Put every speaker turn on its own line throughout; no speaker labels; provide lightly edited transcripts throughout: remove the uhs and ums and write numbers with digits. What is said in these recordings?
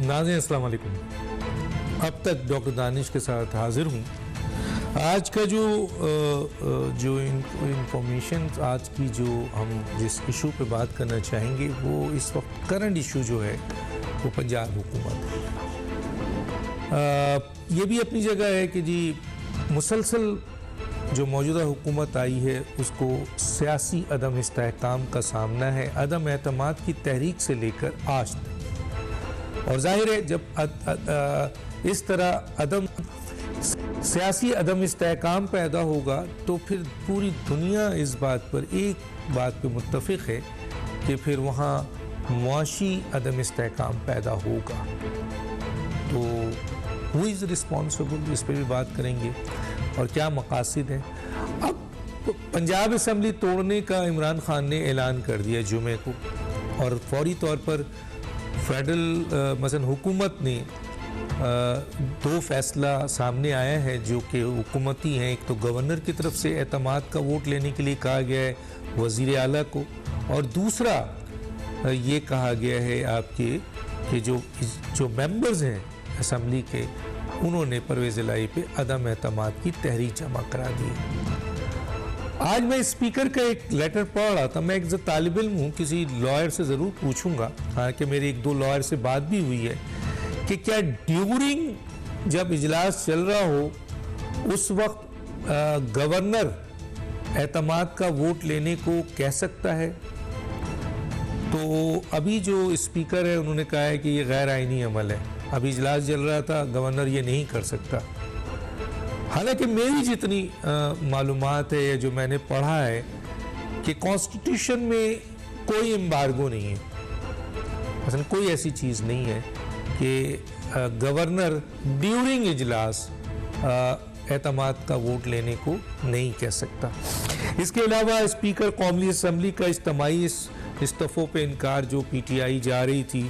नाज़रीन अस्सलाम वालेकुम। अब तक डॉक्टर दानिश के साथ हाजिर हूँ। आज का जो इंफॉर्मेशन आज की जो हम जिस इशू पे बात करना चाहेंगे वो इस वक्त करंट इशू जो है वो पंजाब हुकूमत है। ये भी अपनी जगह है कि जी मुसलसल जो मौजूदा हुकूमत आई है उसको सियासी अदम इस्तेहकाम का सामना है, अदम एतमाद की तहरीक से लेकर आज तक। और जाहिर है जब इस तरह सियासी अदम इस्तेहकाम पैदा होगा तो फिर पूरी दुनिया इस बात पर एक बात पे मुत्तफ़िक़ है कि फिर वहाँ मुआशी अदम इस्तेहकाम पैदा होगा। तो हु इज़ रिस्पॉन्सिबल, इस पर भी बात करेंगे और क्या मकासद हैं। अब पंजाब असम्बली तोड़ने का इमरान खान ने ऐलान कर दिया जुमे को, और फौरी तौर पर फेडरल मसलन हुकूमत ने दो फैसला सामने आया है जो कि हुकूमती हैं। एक तो गवर्नर की तरफ से एतमाद का वोट लेने के लिए कहा गया है वज़ीर आला को, और दूसरा ये कहा गया है आपके कि जो मेंबर्स हैं असम्बली के उन्होंने परवेज़ इलाही पे अदम एतमाद की तहरीक जमा करा दी है। आज मैं स्पीकर का एक लेटर पढ़ रहा था। मैं एक तालिब इल्म हूँ, किसी लॉयर से ज़रूर पूछूंगा, हालांकि मेरी एक दो लॉयर से बात भी हुई है कि क्या ड्यूरिंग जब इजलास चल रहा हो उस वक्त गवर्नर एतमाद का वोट लेने को कह सकता है। तो अभी जो स्पीकर है उन्होंने कहा है कि ये गैर आइनी अमल है। अभी इजलास चल रहा था, गवर्नर ये नहीं कर सकता। हालांकि मेरी जितनी मालूमात है या जो मैंने पढ़ा है कि कॉन्स्टिट्यूशन में कोई एम्बार्गो नहीं है, मतलब कोई ऐसी चीज़ नहीं है कि गवर्नर ड्यूरिंग इजलास एतमाद का वोट लेने को नहीं कह सकता। इसके अलावा स्पीकर कौमी असम्बली का इज्तिमाई इस्तीफ़ों पे इनकार जो PTI जा रही थी,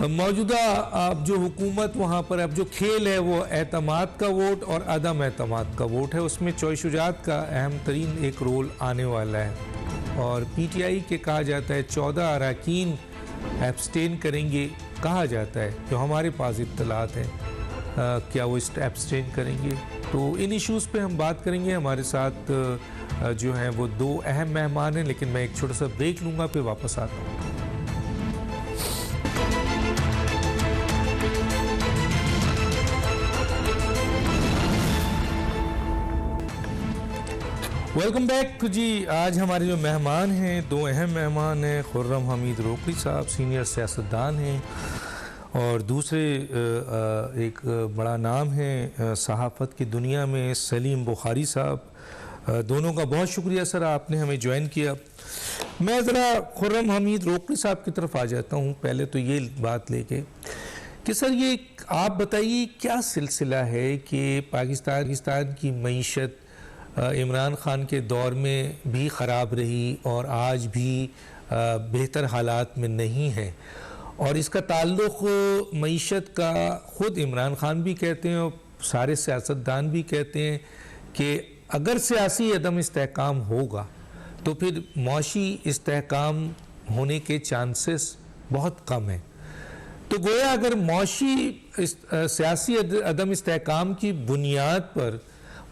मौजूदा अब जो हुकूमत वहाँ पर अब जो खेल है वो एतमाद का वोट और अदम एतमाद का वोट है। उसमें चॉइस शुजात का अहम तरीन एक रोल आने वाला है। और PTI के कहा जाता है 14 अरकान एब्सटेन करेंगे, कहा जाता है, जो हमारे पास इत्तलात हैं क्या वो एब्सटेन करेंगे। तो इन इश्यूज़ पे हम बात करेंगे। हमारे साथ जो हैं वो दो अहम मेहमान हैं, लेकिन मैं एक छोटा सा ब्रेक लूँगा, फिर वापस आता हूँ। वेलकम बैक जी। आज हमारे जो मेहमान हैं, दो अहम मेहमान हैं। खुर्रम हमीद रोकड़ी साहब सीनियर सियासतदान हैं, और दूसरे एक बड़ा नाम है सहाफ़त की दुनिया में सलीम बुखारी साहब। दोनों का बहुत शुक्रिया सर, आपने हमें ज्वाइन किया। मैं ज़रा खुर्रम हमीद रोकड़ी साहब की तरफ आ जाता हूँ। पहले तो ये बात लेके कि सर ये आप बताइए क्या सिलसिला है कि पाकिस्तान की मईशत इमरान खान के दौर में भी ख़राब रही और आज भी बेहतर हालात में नहीं है, और इसका ताल्लुक़ मईशत का ख़ुद इमरान खान भी कहते हैं और सारे सियासतदान भी कहते हैं कि अगर सियासी अदम इस्तेहकाम होगा तो फिर मुआशी इस्तेहकाम होने के चांसेस बहुत कम हैं। तो गोया अगर मुआशी सियासी अदम इस्तेहकाम की बुनियाद पर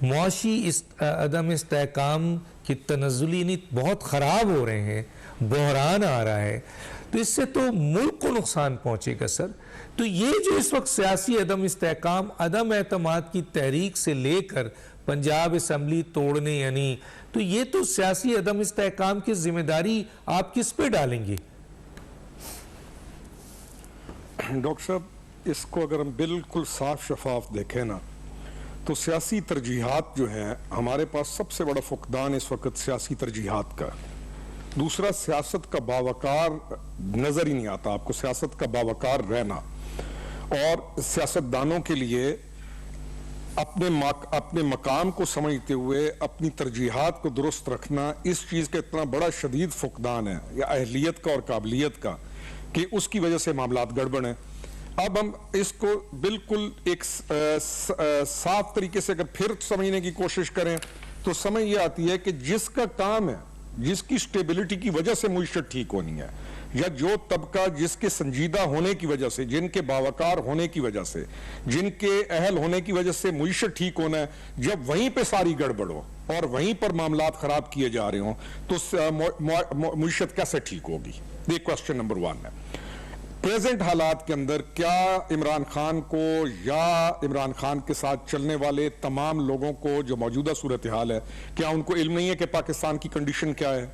मुआशी अदम इस्तेहकाम की तनज़्ज़ुली बहुत ख़राब हो रहे हैं, बहरान आ रहा है, तो इससे तो मुल्क को नुकसान पहुँचेगा सर। तो ये जो इस वक्त सियासी अदम इस्तेहकाम, अदम एतमाद की तहरीक से लेकर पंजाब असम्बली तोड़ने, यानी तो ये तो सियासी अदम इस्तेहकाम की जिम्मेदारी आप किस पे डालेंगे?
डॉक्टर साहब, इसको अगर हम बिल्कुल साफ शफाफ देखें ना, तो सियासी तरजीहात जो हैं, हमारे पास सबसे बड़ा फुकदान इस वक्त सियासी तरजीहात का। दूसरा, सियासत का बावकार नज़र ही नहीं आता आपको, सियासत का बावकार रहना, और सियासतदानों के लिए अपने मकाम को समझते हुए अपनी तरजीहात को दुरुस्त रखना, इस चीज़ का इतना बड़ा शदीद फुकदान है या अहलियत का और काबिलियत का कि उसकी वजह से मामलात गड़बड़ हैं। अब हम इसको बिल्कुल एक साफ तरीके से अगर फिर समझने की कोशिश करें तो समझ ये आती है कि जिसका काम है, जिसकी स्टेबिलिटी की वजह से मुईशत ठीक होनी है, या जो तबका जिसके संजीदा होने की वजह से, जिनके बावकार होने की वजह से, जिनके अहल होने की वजह से मुईशत ठीक होना है, जब वहीं पे सारी गड़बड़ हो और वहीं पर मामलात खराब किए जा रहे हो तो मुईशत कैसे ठीक होगी? ये क्वेश्चन नंबर 1 है। प्रेजेंट हालात के अंदर क्या इमरान खान को या इमरान खान के साथ चलने वाले तमाम लोगों को जो मौजूदा सूरत हाल है, क्या उनको इल्म नहीं है कि पाकिस्तान की कंडीशन क्या है?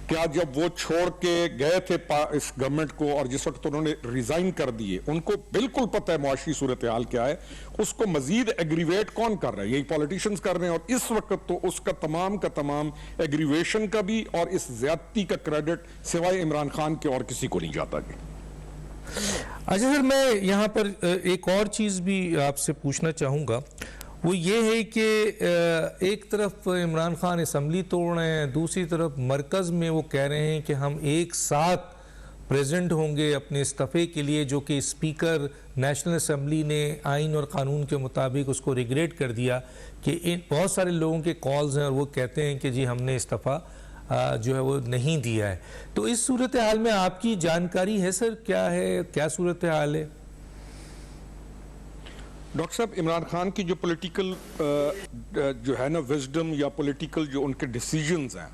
क्या जब वो छोड़ के गए थे इस गवर्नमेंट को और जिस वक्त उन्होंने रिजाइन कर दिए, उनको बिल्कुल पता है मुआशी सूरत हाल क्या है? उसको मजीद एग्रीवेट कौन कर रहा है? यही पॉलिटिशियंस कर रहे हैं। और इस वक्त तो उसका तमाम एग्रीवेशन का भी और इस ज्यादती का क्रेडिट सिवाय इमरान खान के और किसी को नहीं जाता।
अच्छा सर, मैं यहाँ पर एक और चीज़ भी आपसे पूछना चाहूँगा, वो ये है कि एक तरफ इमरान खान असम्बली तोड़ रहे हैं, दूसरी तरफ मरकज़ में वो कह रहे हैं कि हम एक साथ प्रेजेंट होंगे अपने इस्तीफ़े के लिए, जो कि स्पीकर नेशनल असम्बली ने आइन और क़ानून के मुताबिक उसको रिग्रेट कर दिया कि इन बहुत सारे लोगों के कॉल्स हैं और वो कहते हैं कि जी हमने इस्तीफ़ा जो है वो नहीं दिया है। तो इस सूरत हाल में आपकी जानकारी है सर, क्या है, क्या सूरत हाल है?
डॉक्टर साहब, इमरान खान की जो पॉलिटिकल जो है ना विजडम या पॉलिटिकल जो उनके डिसीजंस हैं,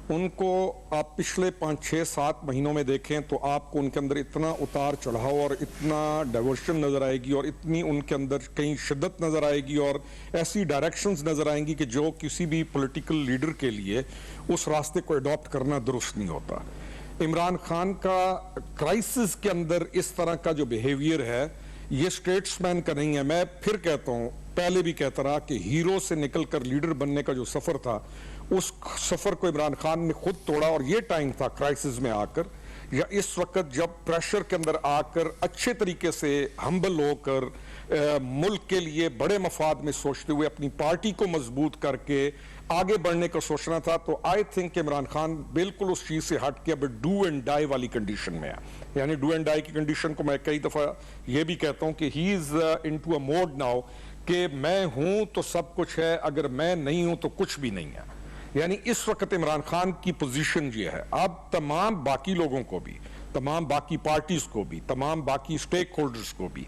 उनको आप पिछले 5, 6, 7 महीनों में देखें तो आपको उनके अंदर इतना उतार चढ़ाव और इतना डाइवर्शन नज़र आएगी और इतनी उनके अंदर कहीं शिद्दत नज़र आएगी और ऐसी डायरेक्शंस नज़र आएंगी कि जो किसी भी पॉलिटिकल लीडर के लिए उस रास्ते को अडॉप्ट करना दुरुस्त नहीं होता। इमरान खान का क्राइसिस के अंदर इस तरह का जो बिहेवियर है, ये स्टेट्समैन का नहीं है। मैं फिर कहता हूँ, पहले भी कहता रहा कि हीरो से निकलकर लीडर बनने का जो सफ़र था, उस सफ़र को इमरान खान ने खुद तोड़ा। और ये टाइम था क्राइसिस में आकर या इस वक्त जब प्रेशर के अंदर आकर अच्छे तरीके से हम्बल होकर मुल्क के लिए बड़े मफाद में सोचते हुए अपनी पार्टी को मजबूत करके आगे बढ़ने का सोचना था। तो आई थिंक इमरान खान बिल्कुल उस चीज़ से हट के अब डू एंड डाई वाली कंडीशन में है। यानी डू एंड डाई की कंडीशन को मैं कई दफ़ा ये भी कहता हूँ कि he is into a mode now कि मैं हूँ तो सब कुछ है, अगर मैं नहीं हूँ तो कुछ भी नहीं है। यानी इस वक्त इमरान खान की पोजीशन ये है। अब तमाम बाकी लोगों को भी, तमाम बाकी पार्टीज को भी, तमाम बाकी स्टेक होल्डर्स को भी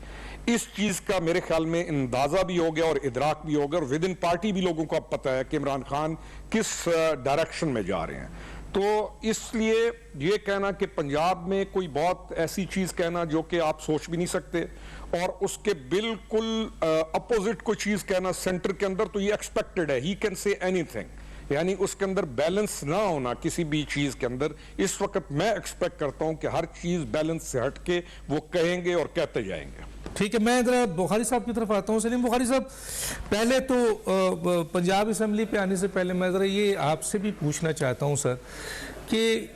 इस चीज का मेरे ख्याल में अंदाजा भी हो गया और इदराक भी हो गया और विद इन पार्टी भी लोगों को अब पता है कि इमरान खान किस डायरेक्शन में जा रहे हैं। तो इसलिए ये कहना कि पंजाब में कोई बहुत ऐसी चीज कहना जो कि आप सोच भी नहीं सकते और उसके बिल्कुल अपोजिट कोई चीज कहना सेंटर के अंदर, तो ये एक्सपेक्टेड है। ही कैन से एनीथिंग, यानी उसके अंदर बैलेंस ना होना किसी भी चीज के अंदर। इस वक्त मैं एक्सपेक्ट करता हूं कि हर चीज बैलेंस से हटके वो कहेंगे और कहते जाएंगे।
ठीक है, मैं जरा बुखारी साहब की तरफ आता हूं। सलीम बुखारी साहब, पहले तो पंजाब असम्बली पे आने से पहले मैं जरा ये आपसे भी पूछना चाहता हूं सर कि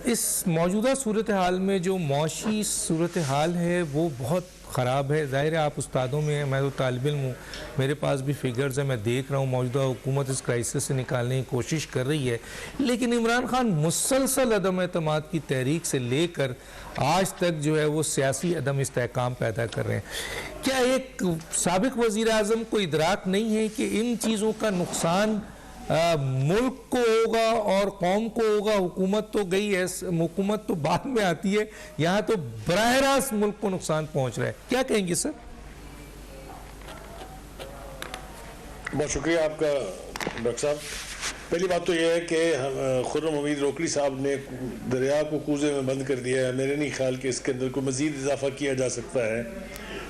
इस मौजूदा सूरत हाल में जो मौशी सूरत हाल है वो बहुत ख़राब है। ज़ाहिर है आप उस्तादों में हैं, मैं तो तालिब इल्म हूँ, मेरे पास भी फिगर्स हैं, मैं देख रहा हूँ मौजूदा हुकूमत इस क्राइसिस से निकालने की कोशिश कर रही है। लेकिन इमरान खान मुसलसल अदम एतमाद की तहरीक से लेकर आज तक जो है वो सियासी अदम इस्तेहकाम पैदा कर रहे हैं। क्या एक साबिक वज़ीर आज़म को इदराक नहीं है कि इन चीज़ों का नुकसान मुल्क को होगा और कौम को होगा? हुकूमत तो गई है, हुकूमत तो बाद में आती है, यहाँ तो बराह रास्त मुल्क को नुकसान पहुंच रहा है। क्या कहेंगे सर?
बहुत शुक्रिया आपका डॉक्टर साहब। पहली बात तो यह है कि खुर्रम हमीद रोकड़ी साहब ने दरिया को कूजे में बंद कर दिया है। मेरे नहीं ख्याल कि इसके अंदर कोई मजीद इजाफा किया जा सकता है।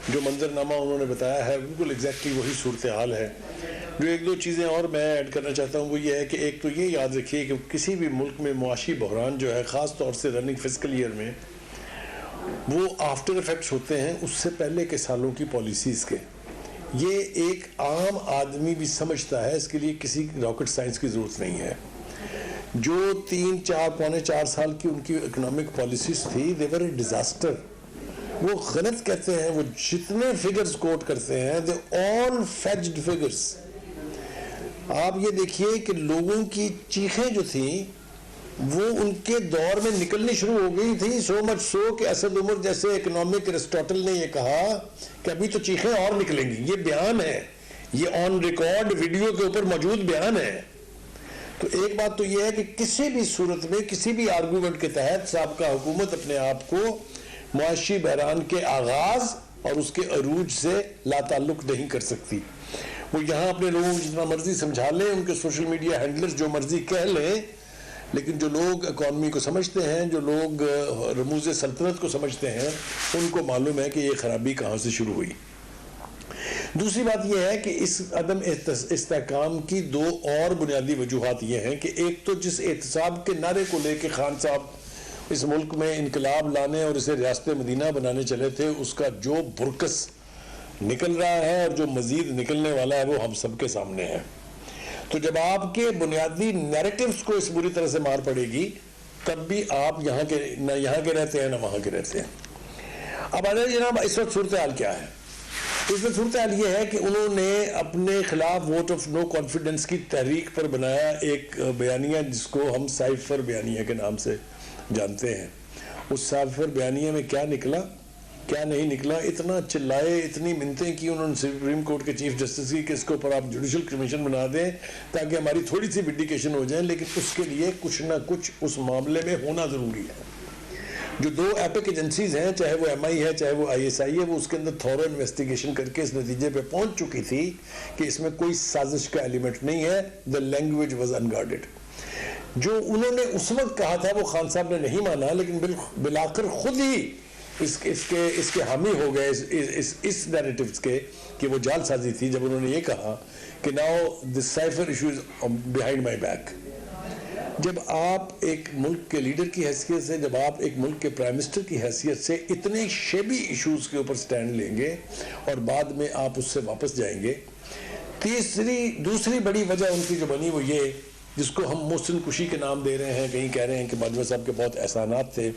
जो मंजरनामा उन्होंने बताया है बिल्कुल एग्जैक्टली वही सूरत हाल है। जो एक दो चीज़ें और मैं ऐड करना चाहता हूँ वो ये है कि एक तो ये याद रखिए कि किसी भी मुल्क में मुआशी बहरान जो है ख़ास तौर से रनिंग फिस्कल ईयर में वो आफ्टर इफेक्ट्स होते हैं उससे पहले के सालों की पॉलिसीज़ के। ये एक आम आदमी भी समझता है, इसके लिए किसी रॉकेट साइंस की ज़रूरत नहीं है। जो 3, 4, पौने 4 साल की उनकी इकोनॉमिक पॉलिसीज़ थी, दे वर ए डिज़ास्टर। वो गलत कहते हैं, वो जितने फिगर्स कोट करते हैं दे ऑल फेज्ड फिगर्स। आप ये देखिए कि लोगों की चीखें जो थी वो उनके दौर में निकलनी शुरू हो गई थी। सो मच सो कि असद उमर जैसे इकोनॉमिक एरिस्टोटल ने ये कहा कि अभी तो चीखें और निकलेंगी। ये बयान है, ये ऑन रिकॉर्ड वीडियो के ऊपर मौजूद बयान है। तो एक बात तो यह है कि किसी भी सूरत में किसी भी आर्गूमेंट के तहत साबका हुकूमत अपने आप को मुआशी बहरान के आगाज और उसके अरूज से लाताल्लुक नहीं कर सकती। वो यहाँ अपने लोगों को जितना मर्जी समझा लें, उनके सोशल मीडिया हैंडलर्स जो मर्जी कह लें, लेकिन जो लोग इकॉनमी को समझते हैं, जो लोग रमूज सल्तनत को समझते हैं, उनको मालूम है कि ये खराबी कहाँ से शुरू हुई। दूसरी बात यह है कि इस अदम इस्तेहकाम की दो और बुनियादी वजूहात ये हैं कि एक तो जिस एहतसाब के नारे को लेके खान साहब इस मुल्क में इनकलाब लाने और इसे रियासत मदीना बनाने चले थे, उसका जो बुरकस निकल रहा है और जो मजीद निकलने वाला है वो हम सबके सामने है। तो जब आपके बुनियादी नैरेटिव्स को इस बुरी तरह से मार पड़ेगी, तब भी आप यहाँ के न यहाँ के रहते हैं न वहाँ के रहते हैं। अब अरे जनाब, इस वक्त सूरत हाल क्या है? इस वक्त सूरत हाल ये है कि उन्होंने अपने खिलाफ वोट ऑफ नो कॉन्फिडेंस की तहरीक पर बनाया एक बयानिया जिसको हम साइफर बयानिया के नाम से जानते हैं। उस साइफर बयानिया में क्या निकला क्या नहीं निकला, इतना चिल्लाए, इतनी मिन्नतें की उन्होंने सुप्रीम कोर्ट के चीफ जस्टिस की कि इसके ऊपर आप जुडिशल कमीशन बना दें ताकि हमारी थोड़ी सी विंडिकेशन हो जाए, लेकिन उसके लिए कुछ ना कुछ उस मामले में होना ज़रूरी है। जो दो एपिक एजेंसीज हैं, चाहे वो MI है चाहे वो ISI है, वो उसके अंदर थॉरो इन्वेस्टिगेशन करके इस नतीजे पे पहुंच चुकी थी कि इसमें कोई साजिश का एलिमेंट नहीं है। The language was unguarded. जो उन्होंने उस वक्त कहा था वो खान साहब ने नहीं माना, लेकिन बिलाकर खुद ही इसके हामी हो गए इस नैरेटिव्स के कि वो जालसाजी थी, जब उन्होंने ये कहा कि now this cipher issue is behind my back. जब आप एक मुल्क के लीडर की हैसियत से, जब आप एक मुल्क के प्राइम मिनिस्टर की हैसियत से इतने शेबी इश्यूज के ऊपर स्टैंड लेंगे और बाद में आप उससे वापस जाएंगे। दूसरी बड़ी वजह उनकी जो बनी वो ये, जिसको हम मोहसिन कुशी के नाम दे रहे हैं, कहीं कह रहे हैं कि बाजवा साहब के बहुत एहसानात थे।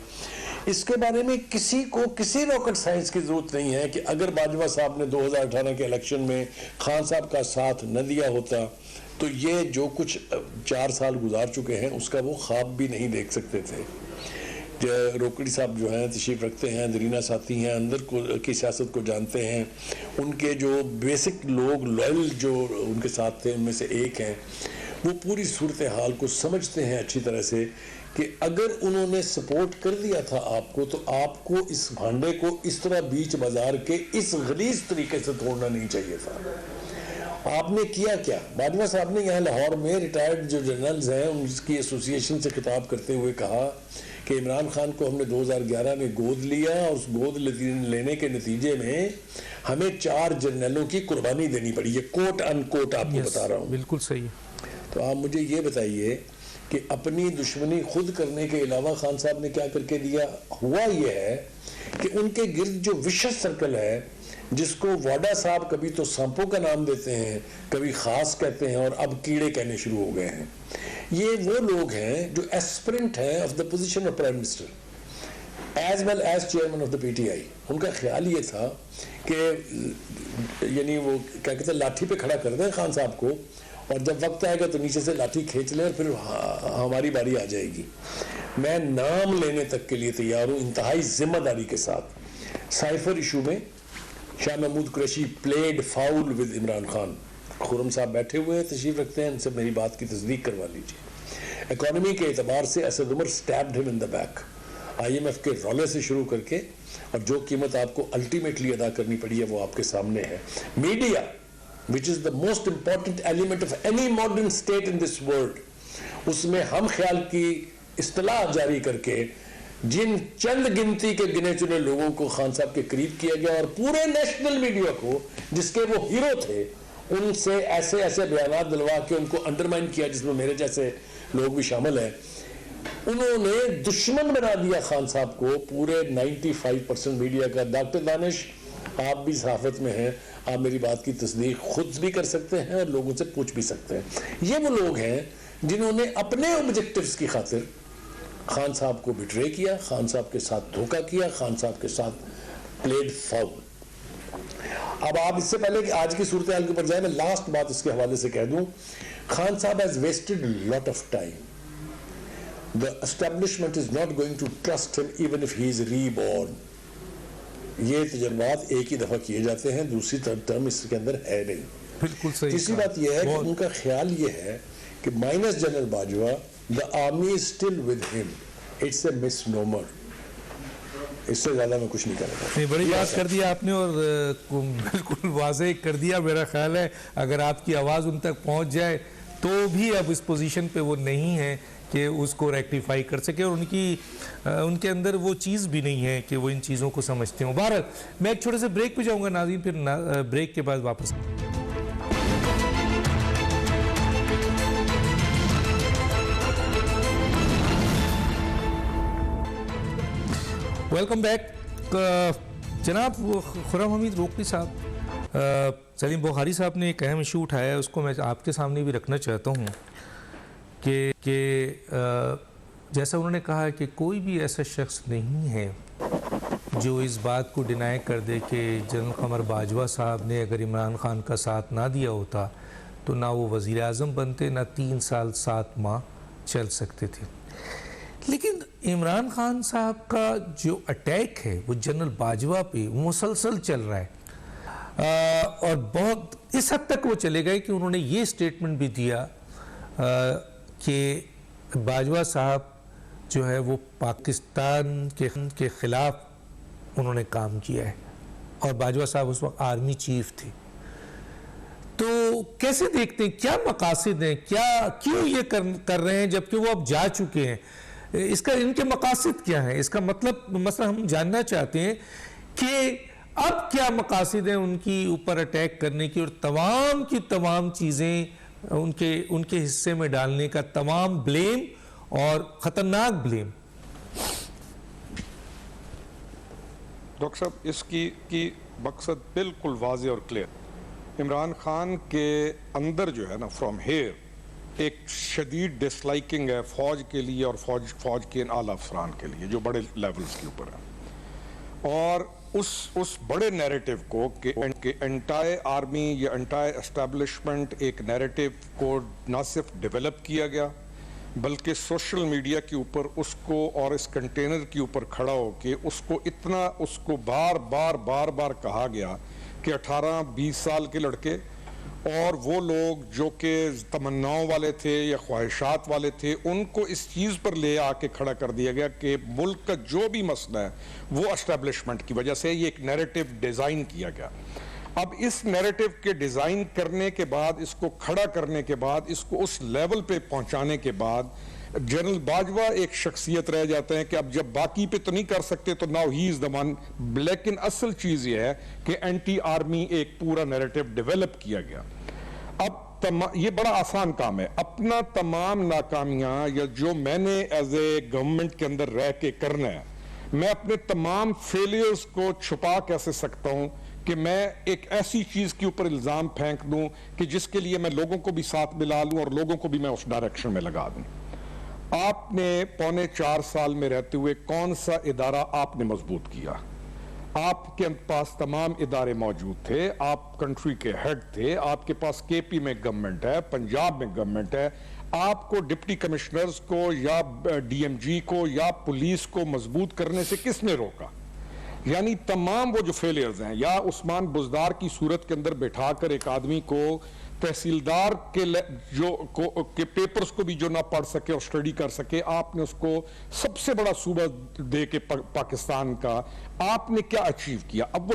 इसके बारे में किसी को किसी रॉकेट साइंस की जरूरत नहीं है कि अगर बाजवा साहब ने 2018 के इलेक्शन में खान साहब का साथ न दिया होता तो ये जो कुछ 4 साल गुजार चुके हैं उसका वो ख्वाब भी नहीं देख सकते थे। जो रोकड़ी साहब जो हैं तशरीफ़ रखते हैं, दरीना साथी हैं, अंदर की सियासत को जानते हैं, उनके जो बेसिक लोग लॉयल जो उनके साथ थे उनमें से एक हैं, वो पूरी सूरत हाल को समझते हैं अच्छी तरह से कि अगर उन्होंने सपोर्ट कर दिया था आपको तो आपको इस भांडे को इस तरह बीच बाजार के इस गलीज तरीके से तोड़ना नहीं चाहिए था। आपने किया क्या? बाजवा साहब ने यहाँ लाहौर में रिटायर्ड जो जनरल्स हैं उनकी एसोसिएशन से खिताब करते हुए कहा कि इमरान खान को हमने 2011 में गोद लिया और उस गोद लेने के नतीजे में हमें 4 जनरलों की कुर्बानी देनी पड़ी। ये कोट अनकोट आपको बता रहा हूँ।
बिल्कुल सही।
तो आप मुझे ये बताइए कि अपनी दुश्मनी खुद करने के अलावा खान साहब ने क्या करके दिया? हुआ ये है कि उनके गिर्द जो विशेष सर्कल है, जिसको वाडा साहब कभी तो सांपों का नाम देते हैं, कभी खास कहते हैं और अब कीड़े कहने शुरू हो गए हैं, ये वो लोग हैं जो एस्पिरेंट हैं of the position of prime minister as well as chairman of the PTI। उनका ख्याल ये था कि यानी वो क्या कहते हैं, लाठी पे खड़ा कर दें खान साहब को और जब वक्त आएगा तो नीचे से लाठी खींच लें और फिर हमारी बारी आ जाएगी। मैं नाम लेने तक के लिए तैयार हूँ इंतहाई जिम्मेदारी के साथ। साइफर इशू में Shah Mahmood Qureshi played foul with Imran Khan. Khurram साहब बैठे हुए हैं, तशरीफ रखते हैं, इनसे मेरी बात की तस्दीक करवा लीजिए। इकॉनमी के एतबार से Asad Umar stabbed him in the back. IMF के रौले से शुरू करके और जो कीमत आपको अल्टीमेटली अदा करनी पड़ी है वो आपके सामने है। Media which is the most important element of any modern state in this world, उसमें हम ख्याल की इस्तिलाह जारी करके जिन चंद गिनती के गिने चुने लोगों को खान साहब के करीब किया गया और पूरे नेशनल मीडिया को जिसके वो हीरो थे उनसे ऐसे ऐसे बयानात दिलवा के उनको अंडरमाइन किया, जिसमें मेरे जैसे लोग भी शामिल हैं। उन्होंने दुश्मन बना दिया खान साहब को पूरे 95% मीडिया का। डॉक्टर दानिश, आप भी सहाफत में हैं, आप मेरी बात की तस्दीक खुद भी कर सकते हैं और लोगों से पूछ भी सकते हैं। ये वो लोग हैं जिन्होंने अपने ऑब्जेक्टिव्स की खातिर खान साहब को बिट्रे किया, खान साहब के साथ धोखा किया, खान साहब के साथ प्लेड फाउल। अब आप इससे पहले कि आज की सूरत हाल के ऊपर जाए, मैं लास्ट बात इसके हवाले से कह दूं, खान साहब has wasted lot of time. The establishment is not going to trust him even if he is reborn. ये तजर्बात एक ही दफा किए जाते हैं, दूसरी टर्म इसके अंदर है नहीं।
बिल्कुल सही।
तीसरी बात यह है कि उनका ख्याल ये है कि minus general Bajwa the army is still with him, it's a misnomer. इससे ज्यादा मैं कुछ नहीं करूँगा।
नहीं, बड़ी बात कर दिया आपने और बिल्कुल वाज़ेह कर दिया। मेरा ख्याल है अगर आपकी आवाज़ उन तक पहुंच जाए तो भी अब इस पोजीशन पे वो नहीं है कि उसको रेक्टिफाई कर सके, और उनके अंदर वो चीज़ भी नहीं है कि वो इन चीज़ों को समझते हों। बहरहाल मैं एक छोटे से ब्रेक पे जाऊँगा नाज़रीन, फिर ब्रेक के बाद वापस। Welcome back. जनाब खुर्रम हमीद रोकली साहब, सलीम बुखारी साहब ने एक अहम इशू उठाया है, उसको मैं आपके सामने भी रखना चाहता हूँ कि जैसा उन्होंने कहा कि कोई भी ऐसा शख्स नहीं है जो इस बात को डिनाई कर दे कि जनरल कमर बाजवा साहब ने अगर इमरान खान का साथ ना दिया होता तो ना वो वज़ीर आज़म बनते, ना 3 साल 7 माह चल सकते थे। लेकिन इमरान खान साहब का जो अटैक है वो जनरल बाजवा पे मुसलसल चल रहा है, और बहुत इस हद तक वो चले गए कि उन्होंने ये स्टेटमेंट भी दिया कि बाजवा साहब जो है वो पाकिस्तान के ख़िलाफ़ उन्होंने काम किया है, और बाजवा साहब उस वक्त आर्मी चीफ थे। तो कैसे देखते हैं, क्या मकासद हैं, क्यों ये कर रहे हैं जबकि वो अब जा चुके हैं? इसका इनके मकासद क्या है? इसका मसला हम जानना चाहते हैं कि अब क्या मकासद हैं उनकी ऊपर अटैक करने की, और तमाम की तमाम चीज़ें उनके हिस्से में डालने का, तमाम ब्लेम और ख़तरनाक ब्लेम।
डॉक्टर साहब, इसकी मकसद बिल्कुल वाज़ेह और क्लियर। इमरान खान के अंदर जो है ना, फ्रॉम हेयर एक शदीद डिसलाइकिंग है फ़ौज के लिए और फ़ौज के आला अफसरान के लिए जो बड़े लेवल्स के ऊपर है, और उस बड़े नैरेटिव को कि एंटाई आर्मी या एंटाई एस्टेब्लिशमेंट एक नैरेटिव को ना सिर्फ डेवलप किया गया बल्कि सोशल मीडिया के ऊपर उसको और इस कंटेनर के ऊपर खड़ा हो के उसको बार बार कहा गया कि 18-20 साल के लड़के और वो लोग जो कि तमन्नाओं वाले थे या ख्वाहिशात वाले थे, उनको इस चीज़ पर ले आके खड़ा कर दिया गया कि मुल्क का जो भी मसला है वो एस्टेब्लिशमेंट की वजह से, ये एक नैरेटिव डिज़ाइन किया गया। अब इस नैरेटिव के डिज़ाइन करने के बाद, इसको खड़ा करने के बाद, इसको उस लेवल पे पहुंचाने के बाद जनरल बाजवा एक शख्सियत रह जाते हैं कि अब जब बाकी पे तो नहीं कर सकते तो now he is the one. लेकिन असल चीज ये है कि एंटी आर्मी एक पूरा नैरेटिव डेवलप किया गया। अब ये बड़ा आसान काम है, अपना तमाम नाकामियां या जो मैंने एज ए गवर्नमेंट के अंदर रह के करना है, मैं अपने तमाम फेलियर्स को छुपा कैसे सकता हूं कि मैं एक ऐसी चीज के ऊपर इल्जाम फेंक दूं कि जिसके लिए मैं लोगों को भी साथ मिला लूं और लोगों को भी मैं उस डायरेक्शन में लगा दूं। आपने 3.25 साल में रहते हुए कौन सा इदारा आपने मजबूत किया? आपके पास तमाम इदारे मौजूद थे, आप कंट्री के हेड थे, आपके पास केपी में गवर्नमेंट है, पंजाब में गवर्नमेंट है, आपको डिप्टी कमिश्नर्स को या डीएमजी को या पुलिस को मजबूत करने से किसने रोका? यानी तमाम वो जो फेलियर्स हैं, या उस्मान बुजदार की सूरत के अंदर बैठाकर एक आदमी को तहसीलदार के पेपर्स को भी जो ना पढ़ सके और स्टडी कर सके, आपने उसको सबसे बड़ा सूबा दे के पाकिस्तान का आपने क्या अचीव किया? अब वो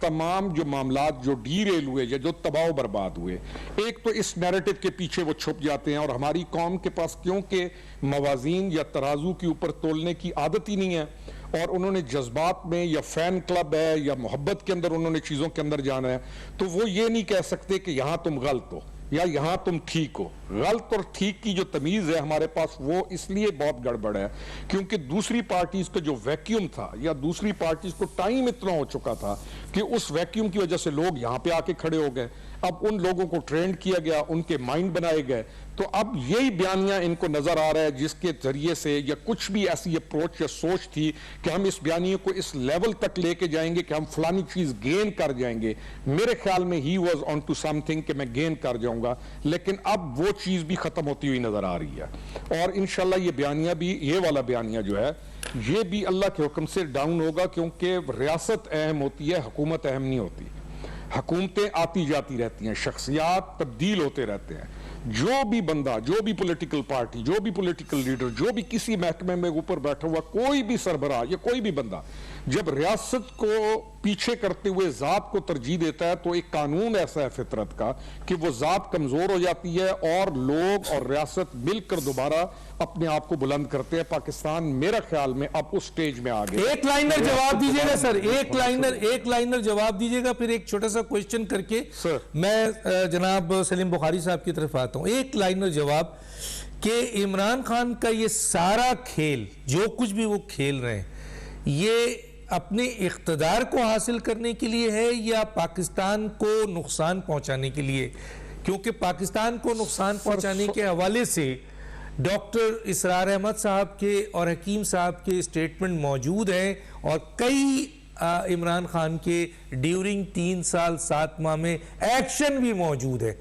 तमाम जो मामलात जो डीरेल हुए या जो तबाह बर्बाद हुए, एक तो इस नैरेटिव के पीछे वो छुप जाते हैं, और हमारी कौम के पास क्योंकि मवाजीन या तराजू के ऊपर तोलने की आदत ही नहीं है, और उन्होंने जज्बात में या फैन क्लब है या मोहब्बत के अंदर उन्होंने चीज़ों के अंदर जाना है, तो वो ये नहीं कह सकते कि यहां तुम गलत हो या यहां तुम ठीक हो। गलत और ठीक की जो तमीज़ है हमारे पास, वो इसलिए बहुत गड़बड़ है क्योंकि दूसरी पार्टीज का जो वैक्यूम था या दूसरी पार्टीज को टाइम इतना हो चुका था कि उस वैक्यूम की वजह से लोग यहां पे आके खड़े हो गए। अब उन लोगों को ट्रेंड किया गया, उनके माइंड बनाए गए, तो अब यही बयानियां इनको नजर आ रहा है जिसके जरिए से या कुछ भी ऐसी अप्रोच या सोच थी कि हम इस बयानियों को इस लेवल तक लेके जाएंगे कि हम फलानी चीज गेन कर जाएंगे। मेरे ख्याल में he was on to something कि मैं गेन कर जाऊंगा, लेकिन अब वो चीज भी खत्म होती हुई नजर आ रही है। और इंशाल्लाह ये बयानियां भी, ये वाला बयानिया जो है ये भी अल्लाह के हुक्म से डाउन होगा, क्योंकि रियासत अहम होती है, हुकूमत अहम नहीं होती। हुकूमतें आती जाती रहती हैं, शख्सियात तब्दील होते रहते हैं, जो भी बंदा, जो भी पॉलिटिकल पार्टी, जो भी पॉलिटिकल लीडर, जो भी किसी महकमे में ऊपर बैठा हुआ कोई भी सरबराह या कोई भी बंदा जब रियासत को पीछे करते हुए जात को तरजीह देता है, तो एक कानून ऐसा है फितरत का कि वो जात कमजोर हो जाती है और लोग और रियासत मिलकर दोबारा अपने आप को बुलंद करते हैं। पाकिस्तान मेरा ख्याल में अब उस स्टेज में आ गया।
एक लाइनर जवाब दीजिएगा सर, एक लाइनर जवाब दीजिएगा, फिर एक छोटा सा क्वेश्चन करके
सर
मैं जनाब सलीम बुखारी साहब की तरफ आता हूं। एक लाइनर जवाब कि इमरान खान का ये सारा खेल, जो कुछ भी वो खेल रहे हैं, ये अपने इख्तिदार को हासिल करने के लिए है या पाकिस्तान को नुकसान पहुंचाने के लिए? क्योंकि पाकिस्तान को नुकसान पहुंचाने के हवाले से डॉक्टर इसरार अहमद साहब के और हकीम साहब के स्टेटमेंट मौजूद हैं और कई इमरान खान के ड्यूरिंग 3 साल 7 माह में एक्शन भी मौजूद है।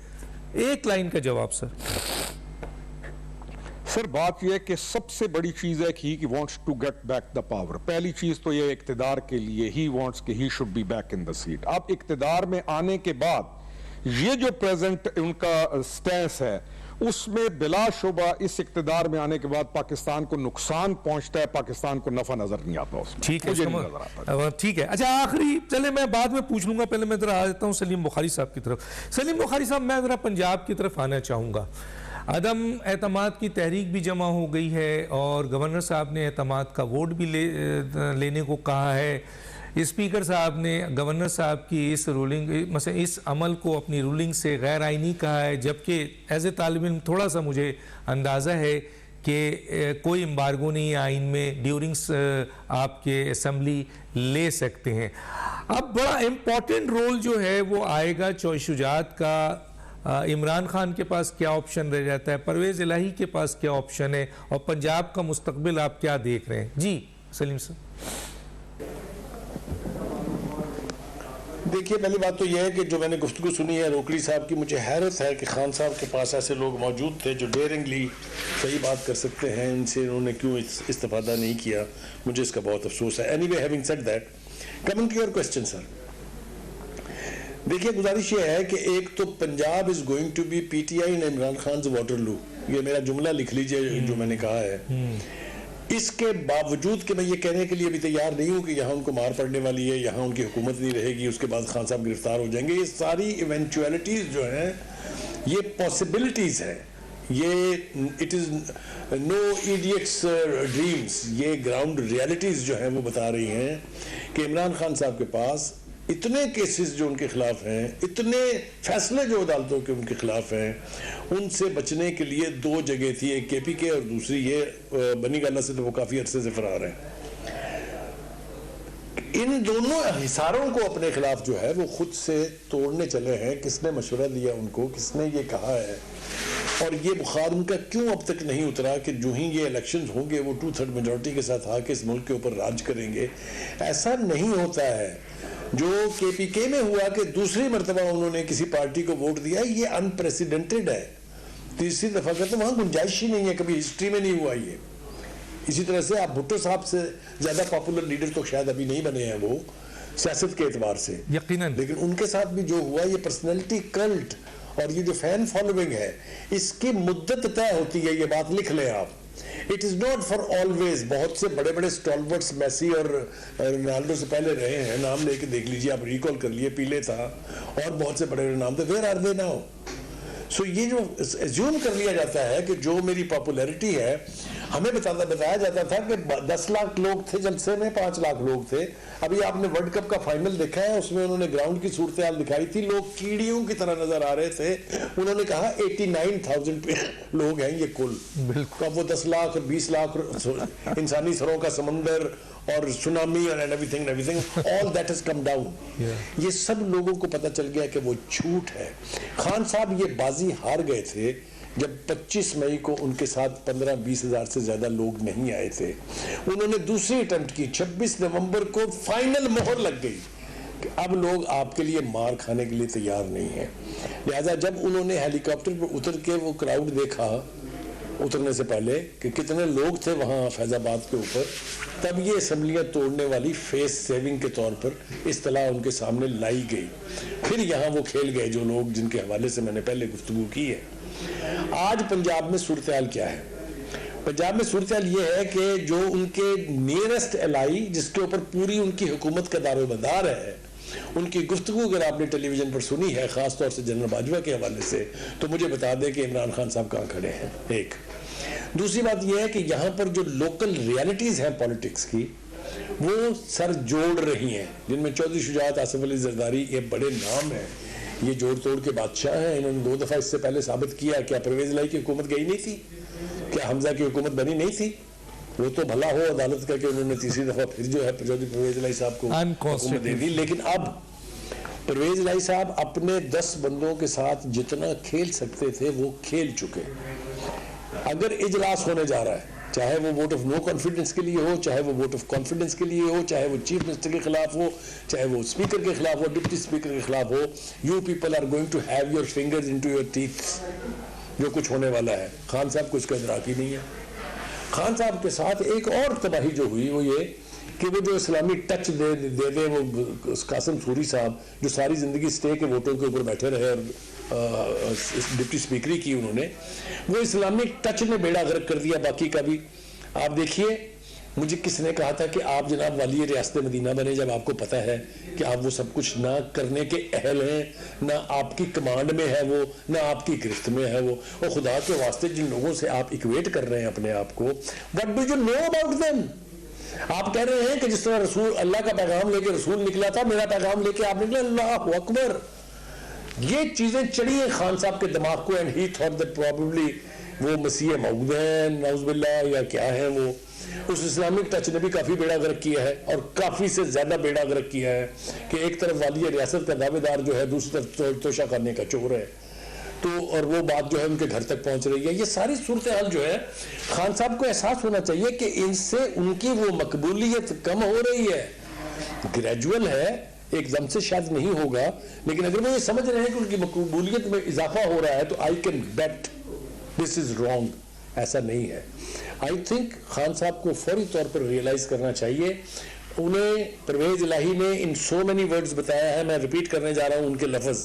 एक लाइन का जवाब सर।
सर बात यह है कि सबसे बड़ी चीज है कि he wants to get back the power. पहली चीज तो ये इक्तिदार के लिए ही वांट्स कि he should be back in the seat. अब इक्तिदार में आने के बाद ये जो प्रेजेंट उनका स्टैंस है उसमें बिलाशुबा इस इक्तिदार में आने के बाद पाकिस्तान को नुकसान पहुंचता है, पाकिस्तान को नफा नजर नहीं आता उसमें।
ठीक है,
मुझे नहीं नजर आता।
ठीक है। अच्छा आखिरी, चले मैं बाद में पूछ लूंगा, पहले मैं जरा आ जाता हूं सलीम बुखारी साहब की तरफ। सलीम बुखारी साहब, मैं जरा पंजाब की तरफ आना चाहूंगा। अदम एतमाद की तहरीक भी जमा हो गई है और गवर्नर साहब ने एतमाद का वोट भी लेने को कहा है। स्पीकर साहब ने गवर्नर साहब की इस रूलिंग, मतलब इस अमल को अपनी रूलिंग से गैर आइनी कहा है, जबकि एज ए तालिब इल्म थोड़ा सा मुझे अंदाज़ा है कि कोई एम्बार्गो नहीं है आइन में, ड्यूरिंग्स आपके असम्बली ले सकते हैं। अब बड़ा इम्पॉर्टेंट रोल जो है वो आएगा चौधरी शुजात का। इमरान खान के पास क्या ऑप्शन रह जाता है, परवेज़ इलाही के पास क्या ऑप्शन है, और पंजाब का मुस्तकबिल आप क्या देख रहे हैं? जी सलीम साहब।
देखिए, पहली बात तो यह है कि जो मैंने गुफ्तगू सुनी है रोकली साहब की, मुझे हैरत है कि खान साहब के पास ऐसे लोग मौजूद थे जो डेयरिंगली सही बात कर सकते हैं। इनसे इन्होंने क्यों इस्तेफादा नहीं किया, मुझे इसका बहुत अफसोस है। Anyway, having said that, coming to your question sir, देखिए गुजारिश ये है कि एक तो Punjab is going to be PTI in Imran Khan Waterloo, ये मेरा जुमला लिख लीजिए जो मैंने कहा है। इसके बावजूद कि मैं ये कहने के लिए भी तैयार नहीं हूं कि यहाँ उनको मार पड़ने वाली है, यहाँ उनकी हुकूमत नहीं रहेगी, उसके बाद खान साहब गिरफ्तार हो जाएंगे, ये सारी इवेंचुअलिटीज जो हैं ये पॉसिबिलिटीज हैं, ये it is no idiots dreams, ये ग्राउंड रियलिटीज जो हैं वो बता रही हैं कि इमरान खान साहब के पास इतने केसेस जो उनके खिलाफ हैं, इतने फैसले जो अदालतों के उनके खिलाफ हैं, उनसे बचने के लिए 2 जगह थी, एक केपीके और दूसरी ये बनी गाला से, तो वो काफ़ी अरसे से फरार हैं। इन दोनों हिसारों को अपने खिलाफ जो है वो खुद से तोड़ने चले हैं। किसने मशवरा दिया उनको, किसने ये कहा है, और ये बुखार उनका क्यों अब तक नहीं उतरा कि जो ही ये इलेक्शंस होंगे वो 2/3 मेजॉरिटी के साथ आके इस मुल्क के ऊपर राज करेंगे? ऐसा नहीं होता है। जो केपीके में हुआ कि दूसरी मरतबा उन्होंने किसी पार्टी को वोट दिया, ये अनप्रेसिडेंटेड है। तीसरी दफा का तो वहां गुंजाइश ही नहीं है, कभी हिस्ट्री में नहीं हुआ ये। इसी तरह से आप भुट्टो साहब से ज्यादा पॉपुलर लीडर तो शायद अभी नहीं बने हैं वो सियासत के एतबार से,
यकीनन,
लेकिन उनके साथ भी जो हुआ ये पर्सनैलिटी कल्ट और ये जो फैन फॉलोइंग है इसकी मुद्दत तय होती है। ये बात लिख लें आप, it is not for always. बहुत से बड़े बड़े स्टॉलवर्ट्स मेसी और रोनाल्डो से पहले रहे हैं, नाम लेके देख लीजिए आप, रिकॉल कर लिए, पीले था और बहुत से बड़े बड़े नाम थे। Where are they now? So ये जो एज्यूम कर लिया जाता है कि जो मेरी पॉपुलैरिटी है, हमें बताया जाता था कि 10 लाख लोग थे जलसे में, 5 लाख लोग थे। अभी आपने वर्ल्ड कप का फाइनल देखा है, उसमें उन्होंने ग्राउंड की सूरत हाल दिखाई थी, लोग कीड़ियों की तरह नजर आ रहे थे। उन्होंने कहा 89,000 लोग हैं ये कुल। तो अब वो 10 लाख और 20 लाख इंसानी सरों का समंदर और सुनामी और everything all that has come down. ये सब लोगों को पता चल गया कि वो झूठ है। खान साहब ये बाजी हार गए थे जब 25 मई को उनके साथ 15-20 हजार से ज्यादा लोग नहीं आए थे। उन्होंने दूसरी अटेम्प्ट की, 26 नवंबर को फाइनल मोहर लग गई कि अब लोग आपके लिए मार खाने के लिए तैयार नहीं है। लिहाजा जब उन्होंने हेलीकॉप्टर पर उतर के वो क्राउड देखा उतरने से पहले कि कितने लोग थे वहाँ फैज़ाबाद के ऊपर, तब ये असम्बलियाँ तोड़ने वाली फेस सेविंग के तौर पर इस्तलाह उनके सामने लाई गई। फिर यहाँ वो खेल गए जो लोग जिनके हवाले से मैंने पहले गुफ्तगू की है। आज पंजाब में सूरत हाल क्या है? पंजाब में सूरत हाल ये है कि जो उनके नियरेस्ट एलाई, जिसके ऊपर पूरी उनकी हुकूमत का दारोमदार है, उनकी गुफ्तगू अगर आपने टेलीविजन पर सुनी है, ख़ास तौर से जनरल बाजवा के हवाले से, तो मुझे बता दें कि इमरान खान साहब कहाँ खड़े हैं। एक दूसरी बात यह है कि यहाँ पर जो लोकल रियलिटीज़ हैं पॉलिटिक्स की, वो सर जोड़ रही हैं, जिनमें चौधरी शुजात, आसिफ अली जरदारी, ये बड़े नाम हैं, ये जोड़ तोड़ के बादशाह हैं। इन्होंने 2 दफ़ा इससे पहले साबित किया। क्या परवेज़ इलाही की हुकूमत गई नहीं थी? क्या हमजा की हुकूमत बनी नहीं थी? वो तो भला हो अदालत का कि उन्होंने तीसरी दफ़ा फिर जो है चौधरी परवेज़ इलाही साहब को हुकूमत दे दी। लेकिन अब परवेज़ इलाही साहब अपने 10 बंदों के साथ जितना खेल सकते थे वो खेल चुके। अगर इजलास होने जा रहा है, चाहे वो वोट ऑफ नो कॉन्फिडेंस के लिए हो, चाहे वो वोट ऑफ कॉन्फिडेंस के लिए हो, चाहे वो चीफ मिनिस्टर के खिलाफ हो, चाहे वो स्पीकर के खिलाफ हो, डिप्टी स्पीकर के खिलाफ हो, you people are going to have your fingers into your teeth. जो कुछ होने वाला है, खान साहब को इसका इदराक ही नहीं है। खान साहब के साथ एक और तबाही जो हुई वो ये कि वो जो इस्लामी टच दे दे वो कासिम सूरी साहब, जो सारी ज़िंदगी स्टे के वोटों के ऊपर बैठे रहे और डिप्टी स्पीकरी की उन्होंने, वो इस्लामिक टच ने बेड़ा गर्क कर दिया बाकी का भी। आप देखिए, मुझे किसने कहा था कि आप जनाब वाली रियासत मदीना बने, जब आपको पता है कि आप वो सब कुछ ना करने के अहल हैं, ना आपकी कमांड में है वो, ना आपकी गिरफ्त में है वो। और खुदा के वास्ते जिन लोगों से आप इक्वेट कर रहे हैं अपने आप को, what do you know about them? आप कह रहे हैं कि जिस तरह रसूल अल्लाह का पैगाम लेके रसूल निकला था, मेरा पैगाम लेके आप निकले, अल्लाहु अकबर। ये चीजें चढ़ी हैं खान साहब के दिमाग को, and he thought that probably वो मसीह मऊद हैं, नाउज़ुबिल्लाह, या क्या है वो। उस इस्लामिक टच ने भी काफ़ी बेड़ा गर्क किया है, और काफ़ी से ज़्यादा बेड़ा गर्क किया है कि एक तरफ वाली रियासत का दावेदार जो है, दूसरी तरफ तोशा करने का चोर है। तो और वो बात जो है उनके घर तक पहुंच रही है। ये सारी सूरत हाल जो है, खान साहब को एहसास होना चाहिए कि इनसे उनकी वो मकबूलियत कम हो रही है। ग्रेजुअल है, एकदम से शायद नहीं होगा, लेकिन अगर वो ये समझ रहे हैं कि उनकी मकबूलियत में इजाफा हो रहा है, तो I can bet this is wrong. ऐसा नहीं है। आई थिंक खान साहब को फौरी तौर पर रियलाइज करना चाहिए। उन्हें परवेज़ इलाही ने इन सो मेनी वर्ड्स बताया है, मैं रिपीट करने जा रहा हूँ उनके लफ्ज़।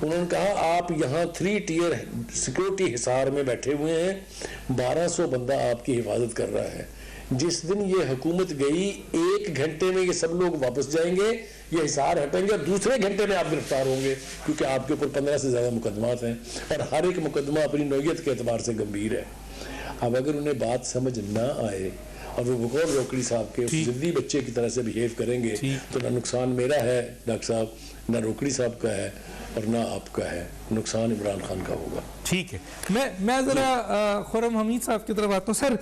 उन्होंने कहा आप यहाँ 3 टियर सिक्योरिटी हिसार में बैठे हुए हैं, 1200 बंदा आपकी हिफाजत कर रहा है। जिस दिन ये हुकूमत गई, 1 घंटे में ये सब लोग वापस जाएंगे, ये हिसार हटेंगे, और दूसरे घंटे में आप गिरफ्तार होंगे, क्योंकि आपके ऊपर 15 से ज़्यादा मुकदमात हैं, और हर एक मुकदमा अपनी नौयत के एतबार से गंभीर है। अब अगर उन्हें बात समझ ना आए और वो बकौल रोकड़ी साहब के जिद्दी बच्चे की तरह से बिहेव करेंगे, तो ना नुकसान मेरा है डॉक्टर साहब, ना रोकड़ी साहब का है, और ना आपका है। नुकसान इमरान खान का होगा।
ठीक है, मैं ज़रा खुर्रम हमीद साहब की तरफ आता हूँ। सर,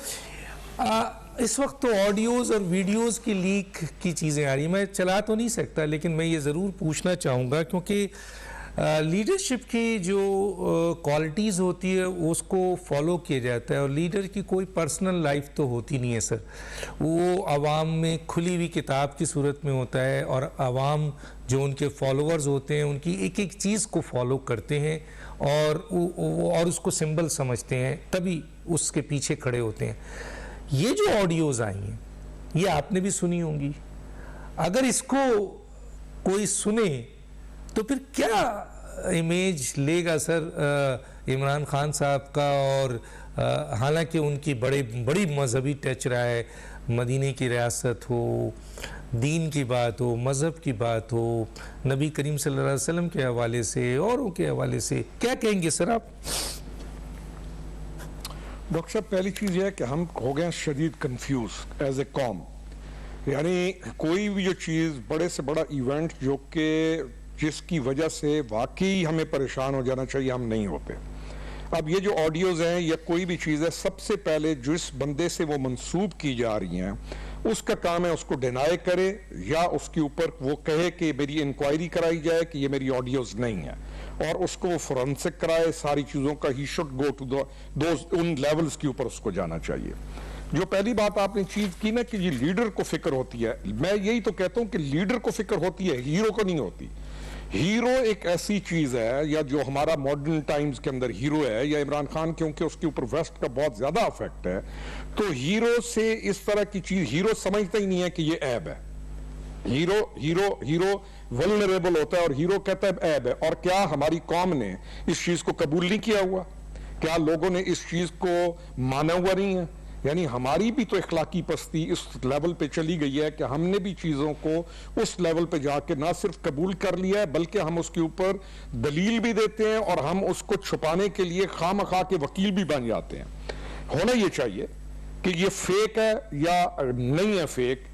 इस वक्त तो ऑडियोज़ और वीडियोज़ की लीक की चीज़ें आ रही हैं, मैं चला तो नहीं सकता, लेकिन मैं ये ज़रूर पूछना चाहूँगा, क्योंकि लीडरशिप की जो क्वालिटीज़ होती है उसको फॉलो किया जाता है, और लीडर की कोई पर्सनल लाइफ तो होती नहीं है सर। वो आवाम में खुली हुई किताब की सूरत में होता है, और आवाम जो उनके फॉलोअर्स होते हैं उनकी एक एक चीज़ को फॉलो करते हैं, और उसको सिंबल समझते हैं, तभी उसके पीछे खड़े होते हैं। ये जो ऑडियोज़ आई हैं, ये आपने भी सुनी होंगी। अगर इसको कोई सुने तो फिर क्या इमेज लेगा सर इमरान खान साहब का? और हालांकि उनकी बड़ी मजहबी टच रहा है, मदीने की रियासत हो, दीन की बात हो, मज़हब की बात हो, नबी करीम सल्लल्लाहु अलैहि वसल्लम के हवाले से, औरों के हवाले से, क्या कहेंगे सर आप?
डॉक्टर साहब, पहली चीज़ यह है कि हम हो गए शदीद कंफ्यूज एज ए कौम। यानी कोई भी जो चीज़, बड़े से बड़ा इवेंट जो कि जिसकी वजह से वाकई हमें परेशान हो जाना चाहिए, हम नहीं होते। अब ये जो ऑडियोज़ हैं या कोई भी चीज़ है, सबसे पहले जिस बंदे से वो मंसूब की जा रही हैं, उसका काम है उसको डिनाई करे, या उसके ऊपर वो कहे कि मेरी इंक्वायरी कराई जाए कि ये मेरी ऑडियोज़ नहीं है, और उसको वो फोरेंसिक कराए सारी चीज़ों का। ही शुड गो टू उन लेवल्स के ऊपर उसको जाना चाहिए। जो पहली बात आपने चीज़ की ना कि ये लीडर को फिक्र होती है, मैं यही तो कहता हूँ कि लीडर को फिक्र होती है, हीरो को नहीं होती। हीरो एक ऐसी चीज है, या जो हमारा मॉडर्न टाइम्स के अंदर हीरो है, या इमरान खान क्योंकि उसके ऊपर वेस्ट का बहुत ज्यादा अफेक्ट है, तो हीरो से इस तरह की चीज हीरो समझता ही नहीं है कि ये ऐब है। हीरो हीरो हीरो वल्नरेबल होता है और हीरो कहता है ऐब है। और क्या हमारी कौम ने इस चीज को कबूल नहीं किया हुआ? क्या लोगों ने इस चीज को माना हुआ नहीं है? यानी हमारी भी तो इखलाकी पस्ती इस लेवल पे चली गई है कि हमने भी चीज़ों को उस लेवल पे जाके ना सिर्फ कबूल कर लिया है, बल्कि हम उसके ऊपर दलील भी देते हैं और हम उसको छुपाने के लिए खामखा के वकील भी बन जाते हैं। होना ये चाहिए कि ये फेक है या नहीं है फेक,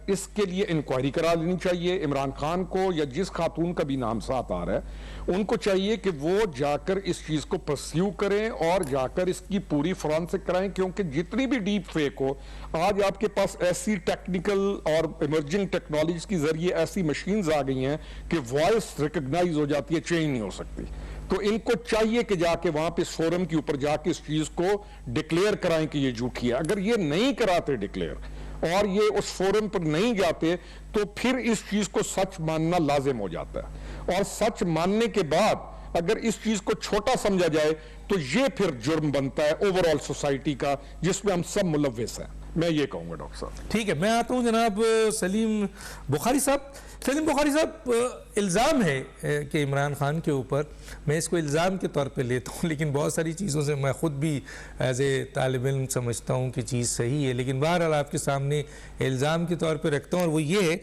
इसके लिए इंक्वायरी करा लेनी चाहिए। इमरान खान को या जिस खातून का भी नाम साथ आ रहा है उनको चाहिए कि वो जाकर इस चीज को परस्यू करें और जाकर इसकी पूरी फॉरेंसिक कराएं, क्योंकि जितनी भी डीप फेक हो, आज आपके पास ऐसी टेक्निकल और इमर्जिंग टेक्नोलॉजी के जरिए ऐसी मशीन्स आ गई हैं कि वॉइस रिकॉग्नाइज हो जाती है, चेंज नहीं हो सकती। तो इनको चाहिए कि जाके वहां पे फोरम के ऊपर जाके इस चीज को डिक्लेयर कराएं कि ये झूठी है। अगर ये नहीं कराते डिक्लेयर और ये उस फोरम पर नहीं जाते, तो फिर इस चीज को सच मानना लाजिम हो जाता है। और सच मानने के बाद अगर इस चीज को छोटा समझा जाए तो ये फिर जुर्म बनता है ओवरऑल सोसाइटी का, जिसमें हम सब मुलव्विस हैं। मैं ये कहूंगा डॉक्टर साहब।
ठीक है, मैं आता हूं जनाब सलीम बुखारी साहब। सलीम बुखारी साहब, इल्ज़ाम है कि इमरान खान के ऊपर, मैं इसको इल्ज़ाम के तौर पे लेता हूं, लेकिन बहुत सारी चीज़ों से मैं ख़ुद भी एज ए तालिब इल्म समझता हूं कि चीज़ सही है, लेकिन बहरहाल आपके सामने इल्ज़ाम के तौर पे रखता हूं। और वो ये है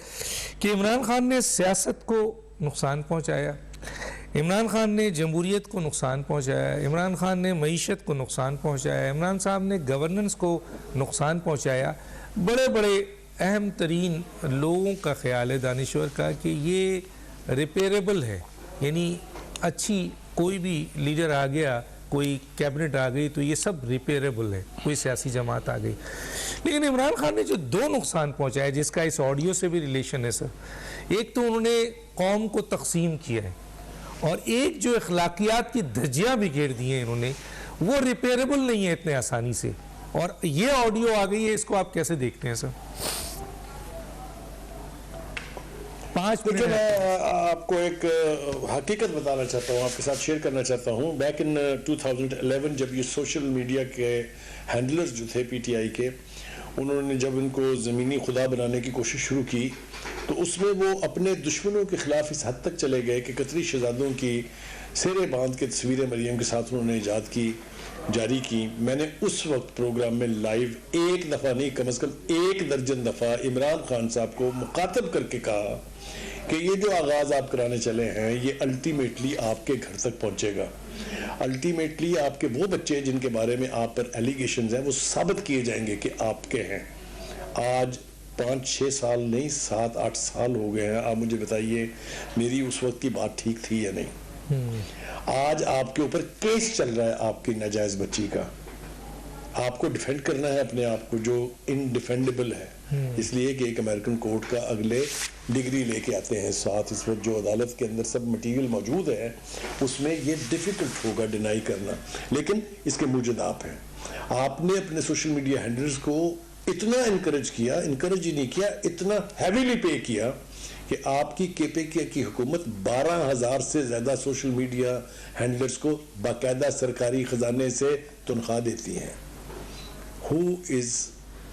कि इमरान खान ने सियासत को नुकसान पहुँचाया, इमरान खान ने जमहूरियत को नुकसान पहुँचाया, इमरान खान ने मईशत को नुकसान पहुँचाया, इमरान साहब ने गवर्नेंस को नुकसान पहुँचाया। बड़े बड़े अहम तरीन लोगों का ख्याल है, दानिश्वर का, कि ये रिपेयरेबल है, यानी अच्छी कोई भी लीडर आ गया, कोई कैबिनेट आ गई, तो ये सब रिपेयरेबल है, कोई सियासी जमात आ गई। लेकिन इमरान खान ने जो दो नुकसान पहुँचाया, जिसका इस ऑडियो से भी रिलेशन है सर, एक तो उन्होंने कौम को तकसीम किया है, और एक जो अखलाकियात की धज्जियाँ बिखेर दी हैं इन्होंने, वो रिपेयरेबल नहीं है इतने आसानी से। और ये ऑडियो आ गई है, इसको आप कैसे देखते हैं सर? 5 मिनट।
देखिए, मैं आपको एक हकीकत बताना चाहता हूँ, आपके साथ शेयर करना चाहता हूँ। बैक इन 2011 जब ये सोशल मीडिया के हैंडलर्स जो थे पीटीआई के, उन्होंने जब इनको ज़मीनी खुदा बनाने की कोशिश शुरू की, तो उसमें वो अपने दुश्मनों के खिलाफ इस हद तक चले गए कि कतरी शहजादों की सेरे बांध के तस्वीरें मरियम के साथ उन्होंने ईजाद की, जारी की। मैंने उस वक्त प्रोग्राम में लाइव एक दफ़ा नहीं, कम अज़ कम 1 दर्जन दफ़ा इमरान खान साहब को मुखातब करके कहा कि ये जो आगाज़ आप कराने चले हैं, ये अल्टीमेटली आपके घर तक पहुँचेगा। अल्टीमेटली आपके वो बच्चे जिनके बारे में आप पर एलिगेशंस हैं, वो साबित किए जाएंगे कि आपके हैं। आज 5-6 साल नहीं, 7-8 साल हो गए हैं। आप मुझे बताइए, मेरी उस वक्त की बात ठीक थी या नहीं? आज आपके ऊपर केस चल रहा है आपकी नाजायज बच्ची का। आपको डिफेंड करना है अपने आप को, जो इनडिफेंडेबल है, इसलिए कि एक अमेरिकन कोर्ट का अगले डिग्री लेके आते हैं साथ। इस वक्त जो अदालत के अंदर सब मटीरियल मौजूद है, उसमें ये डिफ़िकल्ट होगा डिनाई करना, लेकिन इसके मूजद आप हैं। आपने अपने सोशल मीडिया हैंडलर्स को इतना इनकरेज किया, इनकरेज ही नहीं किया, इतना हैवीली पे किया कि आपकी केपीके की हुकूमत 12,000 से ज़्यादा सोशल मीडिया हैंडलर्स को बाकायदा सरकारी ख़जाने से तनख्वाह देती हैं। Who is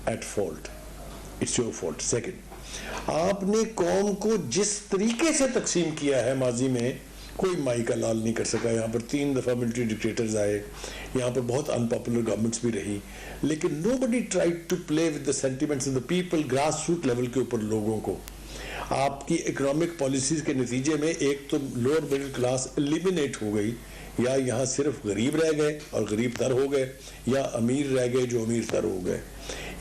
at fault? It's your fault. Second, आपने कौम को जिस तरीके से तकसीम किया है माजी में, कोई माई का लाल नहीं कर सका। यहाँ पर 3 दफ़ा मिलिट्री डिक्टेटर्स आए, यहाँ पर बहुत अनपॉपुलर गवर्नमेंट्स भी रही, लेकिन nobody tried to play with the sentiments of the people, grass root level के ऊपर लोगों को। आपकी इकोनॉमिक पॉलिसीज़ के नतीजे में एक तो लोअर मिडिल क्लास एलिमिनेट हो गई, या यहाँ सिर्फ गरीब रह गए और गरीब तर हो गए, या अमीर रह गए जो अमीर तर हो गए।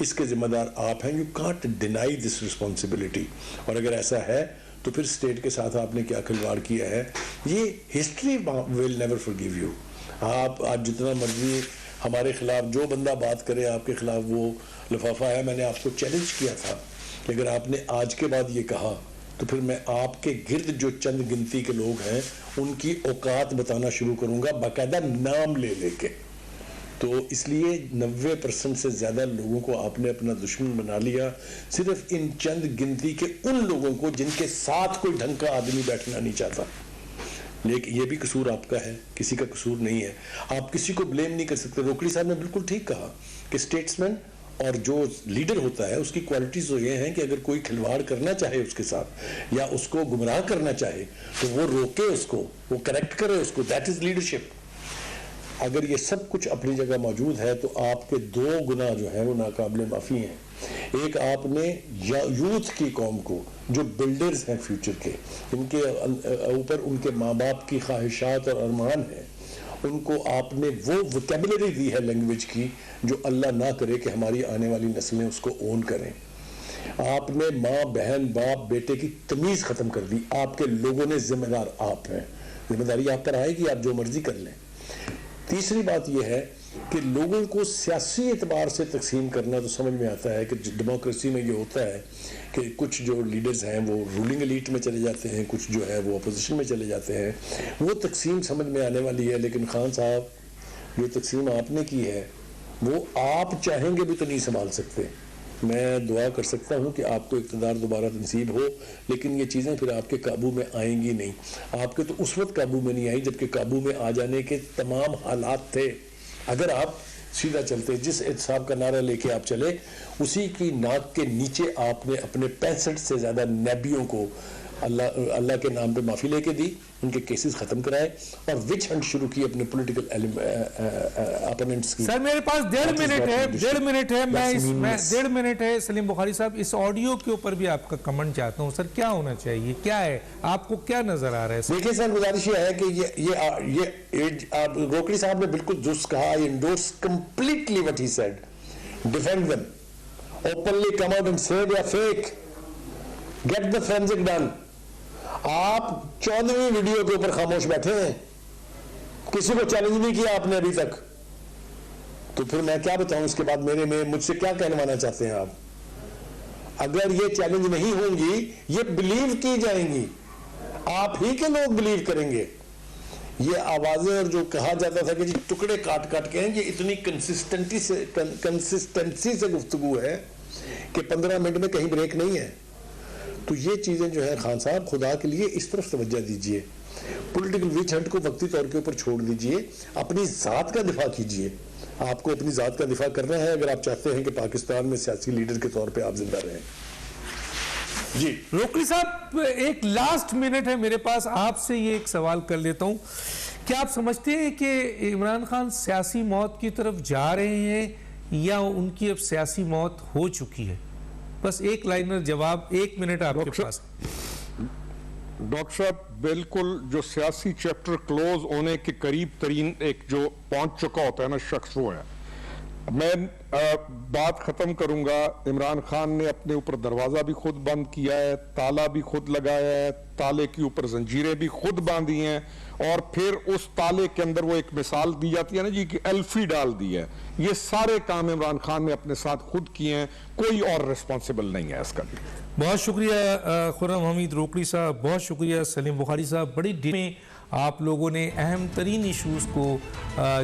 इसके ज़िम्मेदार आप हैं। You can't deny this responsibility. और अगर ऐसा है तो फिर स्टेट के साथ आपने क्या खिलवाड़ किया है, ये history will never forgive you. आप आज जितना मर्जी हमारे खिलाफ जो बंदा बात करे आपके खिलाफ, वो लिफाफा है। मैंने आपको चैलेंज किया था कि अगर आपने आज के बाद ये कहा तो फिर मैं आपके गिर्द जो चंद गिनती के लोग हैं उनकी औकात बताना शुरू करूंगा, बाकायदा नाम ले लेके। तो इसलिए 90% से ज़्यादा लोगों को आपने अपना दुश्मन बना लिया, सिर्फ इन चंद गिनती के उन लोगों को जिनके साथ कोई ढंग का आदमी बैठना नहीं चाहता। लेकिन ये भी कसूर आपका है, किसी का कसूर नहीं है। आप किसी को ब्लेम नहीं कर सकते। रोकड़ी साहब ने बिल्कुल ठीक कहा कि स्टेट्समैन और जो लीडर होता है उसकी क्वालिटीज तो ये हैं कि अगर कोई खिलवाड़ करना चाहे उसके साथ या उसको गुमराह करना चाहे तो वो रोके उसको, वो करेक्ट करे उसको। That is leadership. अगर ये सब कुछ अपनी जगह मौजूद है तो आपके दो गुना जो है वो नाकाबिले माफ़ी हैं। एक, आपने यूथ की कौम को जो बिल्डर्स हैं फ्यूचर के, इनके ऊपर उनके माँ बाप की ख्वाहिशात और अरमान हैं, उनको आपने वो वोकेबुलरी दी है लैंग्वेज की जो अल्लाह ना करे कि हमारी आने वाली नस्लें उसको ओन करें। आपने माँ बहन बाप बेटे की तमीज़ ख़त्म कर दी। आपके लोगों ने, जिम्मेदार आप हैं, जिम्मेदारी आप पर आएगी, आप जो मर्जी कर लें। तीसरी बात यह है कि लोगों को सियासी एतबार से तकसीम करना तो समझ में आता है कि डेमोक्रेसी में ये होता है कि कुछ जो लीडर्स हैं वो रूलिंग एलीट में चले जाते हैं, कुछ जो है वो अपोजिशन में चले जाते हैं, वो तकसीम समझ में आने वाली है। लेकिन खान साहब, जो तकसीम आपने की है वो आप चाहेंगे भी तो नहीं संभाल सकते। मैं दुआ कर सकता हूँ कि आपको इक़्तिदार दोबारा नसीब हो, लेकिन ये चीज़ें फिर आपके काबू में आएंगी नहीं। आपके तो उस वक्त काबू में नहीं आई जबकि काबू में आ जाने के तमाम हालात थे। अगर आप सीधा चलते, जिस एहतसाब का नारा लेके आप चले, उसी की नाक के नीचे आपने अपने 65 से ज़्यादा नबियों को अल्लाह के नाम पे माफ़ी लेके दी, उनके केसेस ख़त्म कराए और विच हंट शुरू की अपने पॉलिटिकल अपोनेंट्स की।
सर मेरे पास 1.5 मिनट है, 1.5 मिनट है, मैं 1.5 मिनट है। सलीम बुखारी साहब, इस ऑडियो के ऊपर भी आपका कमेंट चाहता हूँ सर। क्या होना चाहिए, क्या है, आपको क्या नजर आ रहा है?
देखिए सर, गुजारिश ये है कि ये रोकड़ी साहब ने बिल्कुल दुरुस्त कहा। I endorse completely what he said. Defend them, openly come out and say they are fake, get the forensic done. आप 14वीं वीडियो के ऊपर खामोश बैठे हैं, किसी को चैलेंज नहीं किया आपने अभी तक, तो फिर मैं क्या बताऊं इसके बाद मेरे में मुझसे क्या कहलवाना चाहते हैं आप? अगर ये चैलेंज नहीं होंगी, ये बिलीव की जाएंगी, आप ही के लोग बिलीव करेंगे। ये आवाजें और जो कहा जाता था कि जी टुकड़े काट काट के हैं, ये इतनी कंसिस्टेंसी से गुफ्तगू है कि 15 मिनट में कहीं ब्रेक नहीं है। तो ये चीज़ें जो है खान साहब, खुदा के लिए इस तरफ तवज्जो दीजिए। पॉलिटिकल विच हंट को वक्ती तौर के ऊपर छोड़ दीजिए, अपनी ज़ात का दिफा कीजिए। आपको अपनी ज़ात का दिफा करना है अगर आप चाहते हैं कि पाकिस्तान में सियासी लीडर के तौर पे आप जिंदा रहें। जी
रोकड़ी साहब, एक लास्ट मिनट है मेरे पास, आपसे ये एक सवाल कर लेता हूँ। क्या आप समझते हैं कि इमरान खान सियासी मौत की तरफ जा रहे हैं या उनकी अब सियासी मौत हो चुकी है? बस एक लाइनर जवाब, 1 मिनट आपके पास।
डॉक्टर साहब, बिल्कुल जो सियासी चैप्टर क्लोज होने के करीब तरीन एक जो पहुंच चुका होता है ना शख्स, वो है। मैं बात खत्म करूंगा। इमरान खान ने अपने ऊपर दरवाजा भी खुद बंद किया है, ताला भी खुद लगाया है, ताले के ऊपर जंजीरें भी खुद बांधी हैं, और फिर उस ताले के अंदर वो एक मिसाल दी जाती है ना जी कि एल्फी डाल दी है। ये सारे काम इमरान खान ने अपने साथ खुद किए हैं, कोई और रिस्पॉन्सिबल नहीं है इसका।
बहुत शुक्रिया खुर्रम हमीद रोकड़ी साहब, बहुत शुक्रिया सलीम बुखारी साहब। बड़ी डिटेल में आप लोगों ने अहम तरीन इशूज़ को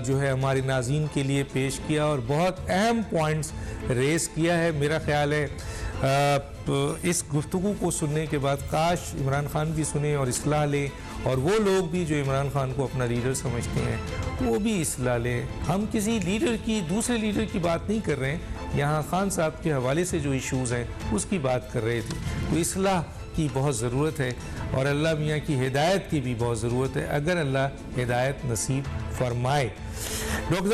जो है हमारे नाज़रीन के लिए पेश किया और बहुत अहम पॉइंट्स रेस किया है। मेरा ख्याल है इस गुफ्तगू को सुनने के बाद काश इमरान खान भी सुने और इस्लाह लें, और वो लोग भी जो इमरान खान को अपना लीडर समझते हैं वो भी इस्लाह लें। हम किसी लीडर की, दूसरे लीडर की बात नहीं कर रहे हैं, यहाँ खान साहब के हवाले से जो इश्यूज़ हैं उसकी बात कर रहे थे। तो इस्लाह की बहुत ज़रूरत है और अल्लाह मियाँ की हिदायत की भी बहुत ज़रूरत है, अगर अल्लाह हिदायत नसीब फरमाए। डॉक्टर